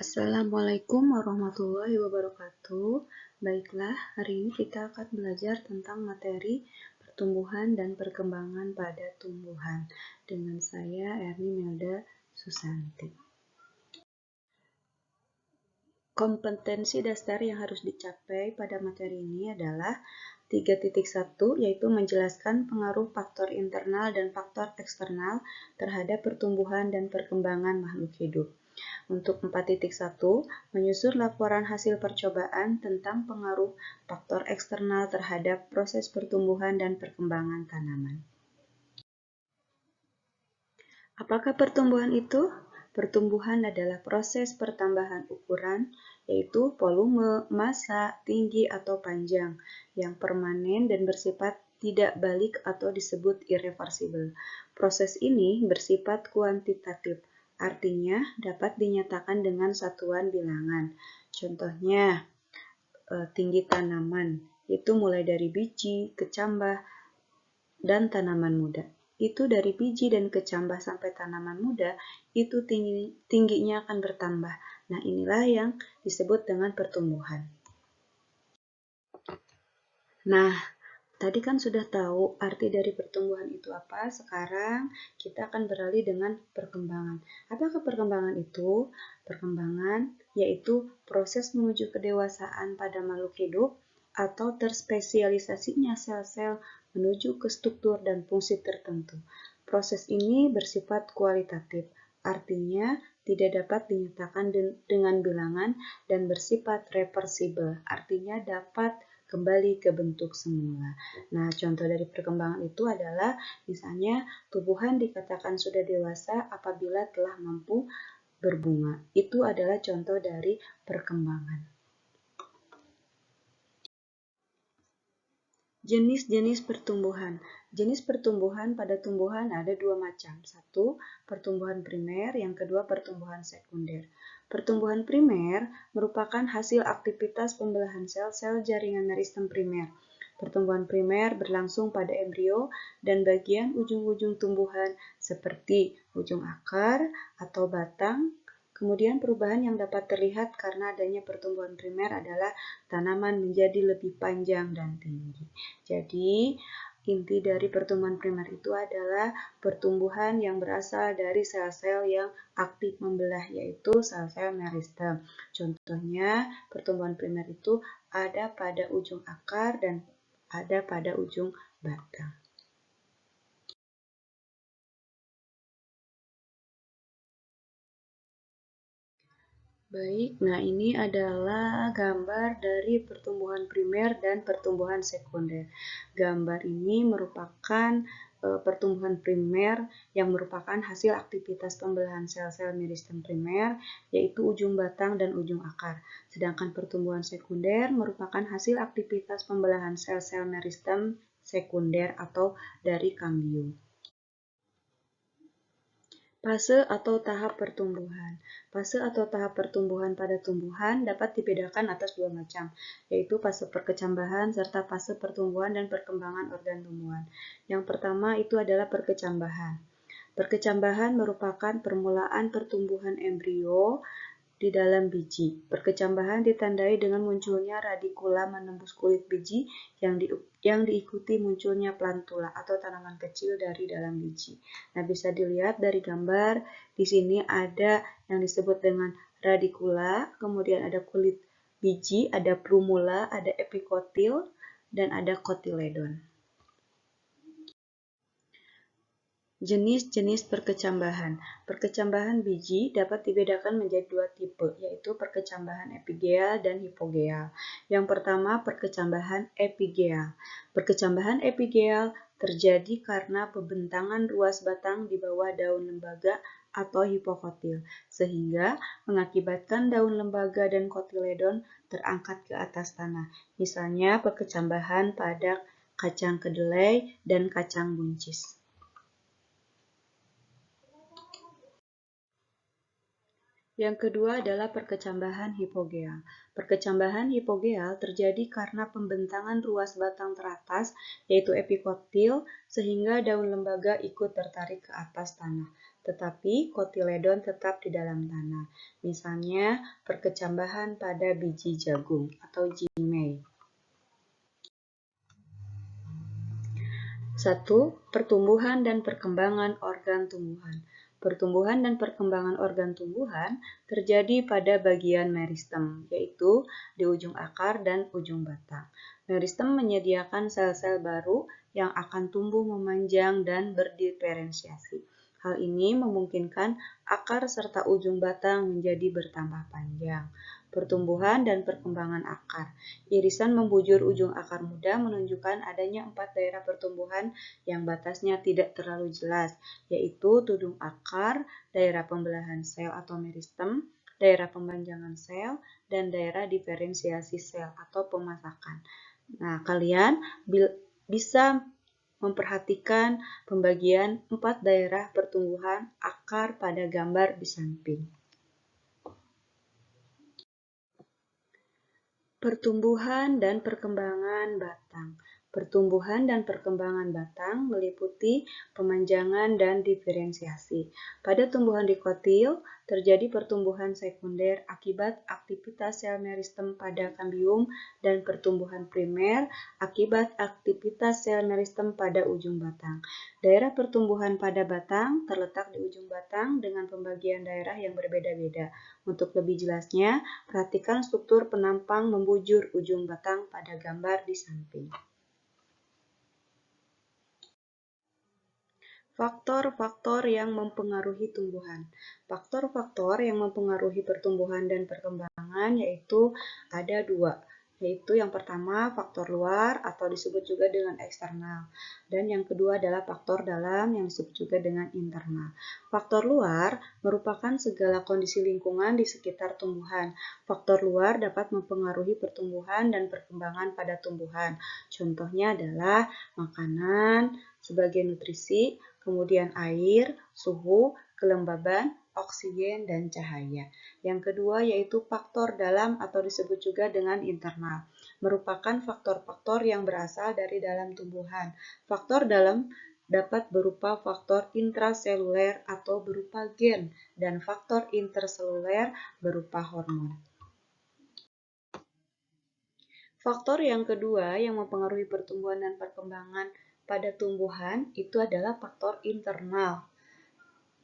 Assalamualaikum warahmatullahi wabarakatuh. Baiklah, hari ini kita akan belajar tentang materi pertumbuhan dan perkembangan pada tumbuhan. Dengan saya, Erni Melda Susanti. Kompetensi dasar yang harus dicapai pada materi ini adalah 3.1, yaitu menjelaskan pengaruh faktor internal dan faktor eksternal terhadap pertumbuhan dan perkembangan makhluk hidup. Untuk 4.1, menyusun laporan hasil percobaan tentang pengaruh faktor eksternal terhadap proses pertumbuhan dan perkembangan tanaman. Apakah pertumbuhan itu? Pertumbuhan adalah proses pertambahan ukuran, yaitu volume, massa, tinggi, atau panjang, yang permanen dan bersifat tidak balik atau disebut irreversibel. Proses ini bersifat kuantitatif, artinya dapat dinyatakan dengan satuan bilangan. Contohnya, tinggi tanaman, itu mulai dari biji, kecambah, dan tanaman muda. Itu dari biji dan kecambah sampai tanaman muda, itu tingginya akan bertambah. Nah, inilah yang disebut dengan pertumbuhan. Nah, tadi kan sudah tahu arti dari pertumbuhan itu apa. Sekarang kita akan beralih dengan perkembangan. Apakah perkembangan itu? Perkembangan yaitu proses menuju kedewasaan pada makhluk hidup atau terspesialisasinya sel-sel menuju ke struktur dan fungsi tertentu. Proses ini bersifat kualitatif, artinya tidak dapat dinyatakan dengan bilangan dan bersifat reversibel, artinya dapat kembali ke bentuk semula. Nah, contoh dari perkembangan itu adalah misalnya tumbuhan dikatakan sudah dewasa apabila telah mampu berbunga. Itu adalah contoh dari perkembangan. Jenis-jenis pertumbuhan. Jenis pertumbuhan pada tumbuhan ada dua macam. Satu, pertumbuhan primer, yang kedua pertumbuhan sekunder. Pertumbuhan primer merupakan hasil aktivitas pembelahan sel-sel jaringan meristem primer. Pertumbuhan primer berlangsung pada embrio dan bagian ujung-ujung tumbuhan seperti ujung akar atau batang. Kemudian perubahan yang dapat terlihat karena adanya pertumbuhan primer adalah tanaman menjadi lebih panjang dan tinggi. Jadi, inti dari pertumbuhan primer itu adalah pertumbuhan yang berasal dari sel-sel yang aktif membelah, yaitu sel-sel meristem. Contohnya, pertumbuhan primer itu ada pada ujung akar dan ada pada ujung batang. Baik, nah ini adalah gambar dari pertumbuhan primer dan pertumbuhan sekunder. Gambar ini merupakan pertumbuhan primer yang merupakan hasil aktivitas pembelahan sel-sel meristem primer, yaitu ujung batang dan ujung akar. Sedangkan pertumbuhan sekunder merupakan hasil aktivitas pembelahan sel-sel meristem sekunder atau dari kambium. Fase atau tahap pertumbuhan. Fase atau tahap pertumbuhan pada tumbuhan dapat dibedakan atas dua macam, yaitu fase perkecambahan serta fase pertumbuhan dan perkembangan organ tumbuhan. Yang pertama itu adalah perkecambahan. Perkecambahan merupakan permulaan pertumbuhan embrio di dalam biji. Perkecambahan ditandai dengan munculnya radikula menembus kulit biji yang diikuti munculnya plantula atau tanaman kecil dari dalam biji. Nah, bisa dilihat dari gambar, di sini ada yang disebut dengan radikula, kemudian ada kulit biji, ada plumula, ada epikotil, dan ada kotiledon. Jenis-jenis perkecambahan. Perkecambahan biji dapat dibedakan menjadi dua tipe, yaitu perkecambahan epigeal dan hipogeal. Yang pertama, perkecambahan epigeal. Perkecambahan epigeal terjadi karena pembentangan ruas batang di bawah daun lembaga atau hipokotil, sehingga mengakibatkan daun lembaga dan kotiledon terangkat ke atas tanah. Misalnya perkecambahan pada kacang kedelai dan kacang buncis. Yang kedua adalah perkecambahan hipogeal. Perkecambahan hipogeal terjadi karena pembentangan ruas batang teratas, yaitu epikotil, sehingga daun lembaga ikut tertarik ke atas tanah. tetapi kotiledon tetap di dalam tanah. Misalnya, perkecambahan pada biji jagung atau jimei. 1. Pertumbuhan dan perkembangan organ tumbuhan. Pertumbuhan dan perkembangan organ tumbuhan terjadi pada bagian meristem, yaitu di ujung akar dan ujung batang. Meristem menyediakan sel-sel baru yang akan tumbuh memanjang dan berdiferensiasi. Hal ini memungkinkan akar serta ujung batang menjadi bertambah panjang. Pertumbuhan dan perkembangan akar. Irisan membujur ujung akar muda menunjukkan adanya 4 daerah pertumbuhan yang batasnya tidak terlalu jelas, yaitu tudung akar, daerah pembelahan sel atau meristem, daerah pemanjangan sel, dan daerah diferensiasi sel atau pemasakan. Nah, kalian bisa memperhatikan pembagian 4 daerah pertumbuhan akar pada gambar di samping. Pertumbuhan dan perkembangan batang. Pertumbuhan dan perkembangan batang meliputi pemanjangan dan diferensiasi. Pada tumbuhan dikotil, terjadi pertumbuhan sekunder akibat aktivitas sel meristem pada kambium dan pertumbuhan primer akibat aktivitas sel meristem pada ujung batang. Daerah pertumbuhan pada batang terletak di ujung batang dengan pembagian daerah yang berbeda-beda. Untuk lebih jelasnya, perhatikan struktur penampang membujur ujung batang pada gambar di samping. Faktor-faktor yang mempengaruhi tumbuhan. Faktor-faktor yang mempengaruhi pertumbuhan dan perkembangan yaitu ada 2, yaitu yang pertama faktor luar atau disebut juga dengan eksternal, dan yang kedua adalah faktor dalam yang disebut juga dengan internal. Faktor luar merupakan segala kondisi lingkungan di sekitar tumbuhan. Faktor luar dapat mempengaruhi pertumbuhan dan perkembangan pada tumbuhan. Contohnya adalah makanan sebagai nutrisi, kemudian air, suhu, kelembaban, oksigen, dan cahaya. Yang kedua yaitu faktor dalam atau disebut juga dengan internal. Merupakan faktor-faktor yang berasal dari dalam tumbuhan. Faktor dalam dapat berupa faktor intraseluler atau berupa gen, dan faktor interseluler berupa hormon. Faktor yang kedua yang mempengaruhi pertumbuhan dan perkembangan pada tumbuhan itu adalah faktor internal.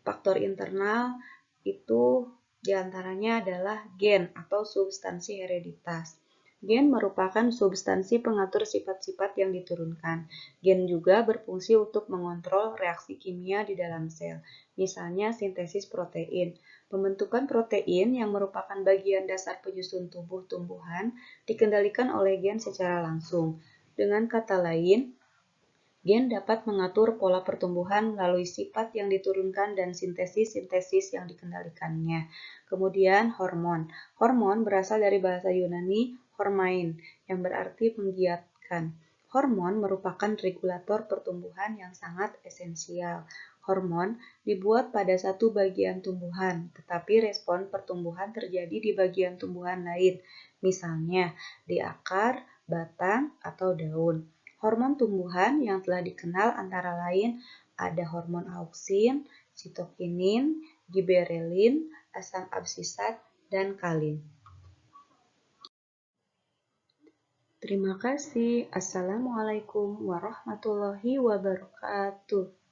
Faktor internal itu diantaranya adalah gen atau substansi hereditas. Gen merupakan substansi pengatur sifat-sifat yang diturunkan. Gen juga berfungsi untuk mengontrol reaksi kimia di dalam sel, misalnya sintesis protein. Pembentukan protein yang merupakan bagian dasar penyusun tubuh tumbuhan dikendalikan oleh gen secara langsung. Dengan kata lain, gen dapat mengatur pola pertumbuhan melalui sifat yang diturunkan dan sintesis-sintesis yang dikendalikannya. Kemudian hormon. Hormon berasal dari bahasa Yunani hormain, yang berarti menggiatkan. Hormon merupakan regulator pertumbuhan yang sangat esensial. Hormon dibuat pada satu bagian tumbuhan, tetapi respon pertumbuhan terjadi di bagian tumbuhan lain, misalnya di akar, batang, atau daun. Hormon tumbuhan yang telah dikenal antara lain ada hormon auksin, sitokinin, giberelin, asam absisat, dan kalin. Terima kasih. Assalamualaikum warahmatullahi wabarakatuh.